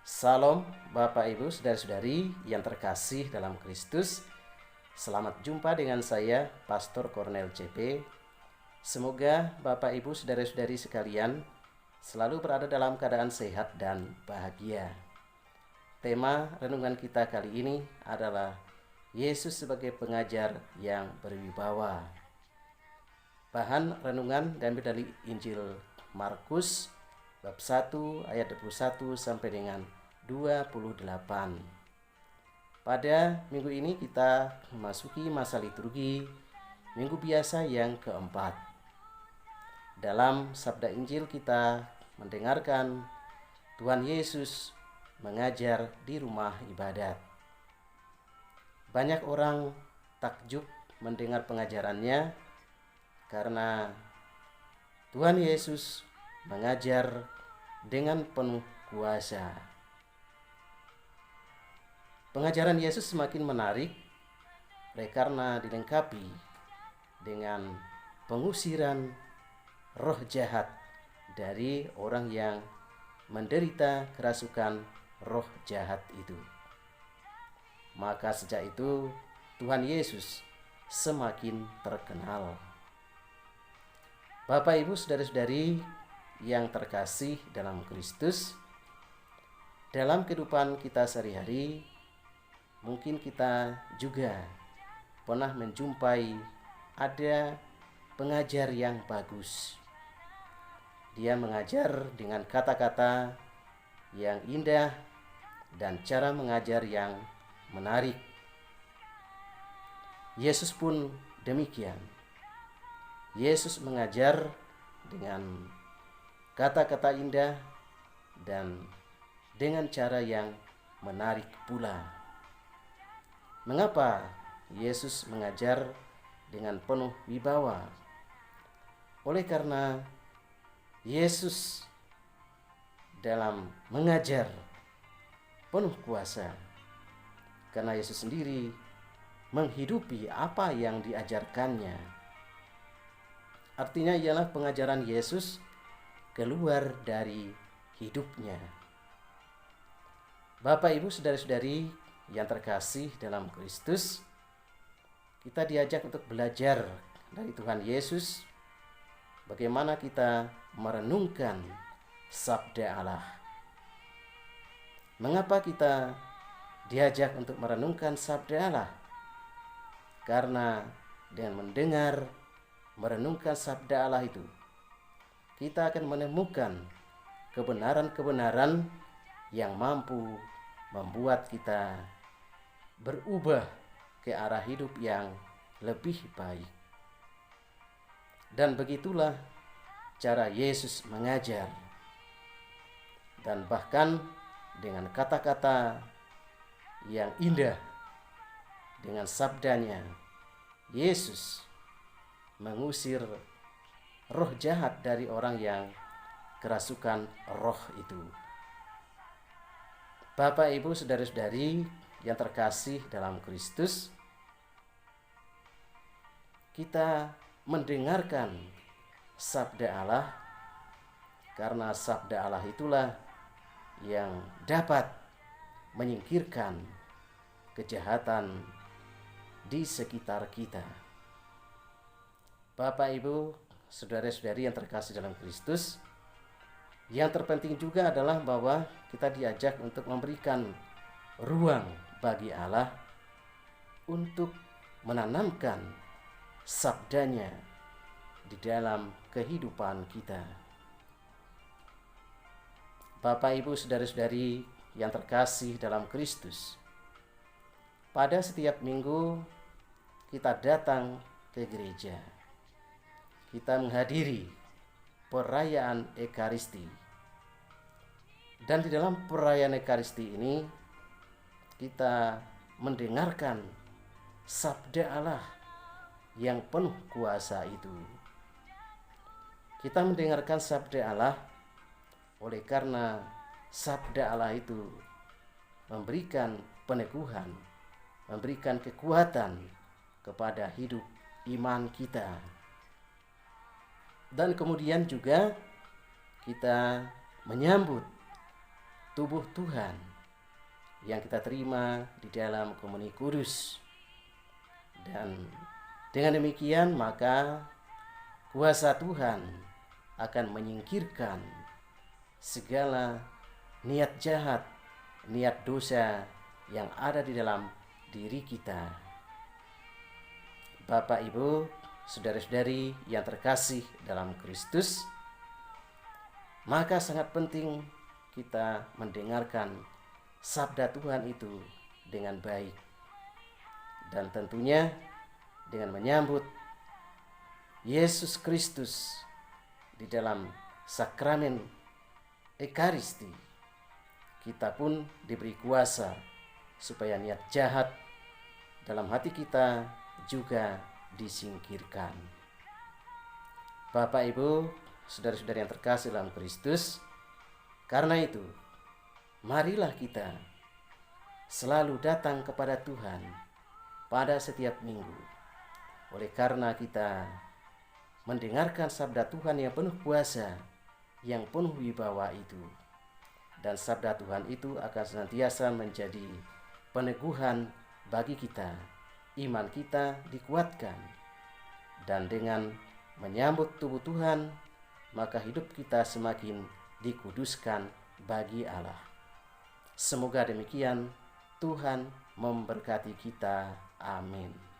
Salam Bapak Ibu Saudara-saudari yang terkasih dalam Kristus. Selamat jumpa dengan saya Pastor Cornel CP. Semoga Bapak Ibu Saudara-saudari sekalian selalu berada dalam keadaan sehat dan bahagia. Tema renungan kita kali ini adalah Yesus sebagai pengajar yang berwibawa. Bahan renungan diambil dari Injil Markus bab 1 ayat 21 sampai dengan 28. Pada minggu ini kita memasuki masa liturgi minggu biasa yang keempat. Dalam sabda Injil kita mendengarkan Tuhan Yesus mengajar di rumah ibadat. Banyak orang takjub mendengar pengajarannya karena Tuhan Yesus mengajar dengan penuh kuasa. Pengajaran Yesus semakin menarik karena dilengkapi dengan pengusiran roh jahat dari orang yang menderita kerasukan roh jahat itu. Maka sejak itu Tuhan Yesus semakin terkenal. Bapak Ibu Saudara-saudari yang terkasih dalam Kristus, dalam kehidupan kita sehari-hari mungkin kita juga pernah menjumpai ada pengajar yang bagus. Dia mengajar dengan kata-kata yang indah dan cara mengajar yang menarik. Yesus pun demikian. Yesus mengajar dengan kata-kata indah dan dengan cara yang menarik pula. Mengapa Yesus mengajar dengan penuh wibawa? Oleh karena Yesus dalam mengajar penuh kuasa. Karena Yesus sendiri menghidupi apa yang diajarkannya. Artinya ialah pengajaran Yesus keluar dari hidupnya. Bapak Ibu Saudara-saudari yang terkasih dalam Kristus, kita diajak untuk belajar dari Tuhan Yesus bagaimana kita merenungkan sabda Allah. Mengapa kita diajak untuk merenungkan sabda Allah? Karena dengan merenungkan sabda Allah itu, kita akan menemukan kebenaran-kebenaran yang mampu membuat kita berubah ke arah hidup yang lebih baik. Dan begitulah cara Yesus mengajar. Dan bahkan dengan kata-kata yang indah, dengan sabdanya, Yesus mengusir roh jahat dari orang yang kerasukan roh itu. Bapak Ibu Saudara-saudari yang terkasih dalam Kristus, kita mendengarkan sabda Allah karena sabda Allah itulah yang dapat menyingkirkan kejahatan di sekitar kita. Bapak Ibu Saudara-saudari yang terkasih dalam Kristus, yang terpenting juga adalah bahwa kita diajak untuk memberikan ruang bagi Allah untuk menanamkan sabdanya di dalam kehidupan kita. Bapak Ibu Saudara-saudari yang terkasih dalam Kristus, pada setiap minggu kita datang ke gereja. Kita menghadiri perayaan Ekaristi. Dan di dalam perayaan Ekaristi ini kita mendengarkan sabda Allah yang penuh kuasa itu. Kita mendengarkan sabda Allah oleh karena sabda Allah itu memberikan peneguhan, memberikan kekuatan kepada hidup iman kita. Dan kemudian juga kita menyambut tubuh Tuhan yang kita terima di dalam komuni kudus. Dan dengan demikian maka kuasa Tuhan akan menyingkirkan segala niat jahat, niat dosa yang ada di dalam diri kita. Bapak, Ibu, saudara-saudari yang terkasih dalam Kristus, maka sangat penting kita mendengarkan sabda Tuhan itu dengan baik. Dan tentunya dengan menyambut Yesus Kristus di dalam sakramen Ekaristi, kita pun diberi kuasa supaya niat jahat dalam hati kita juga disingkirkan. Bapak, Ibu, saudara-saudari yang terkasih dalam Kristus, karena itu marilah kita selalu datang kepada Tuhan pada setiap minggu. Oleh karena kita mendengarkan sabda Tuhan yang penuh kuasa, yang penuh wibawa itu. Dan sabda Tuhan itu akan senantiasa menjadi peneguhan bagi kita. Iman kita dikuatkan. Dan dengan menyambut tubuh Tuhan, maka hidup kita semakin dikuduskan bagi Allah. Semoga demikian. Tuhan memberkati kita. Amin.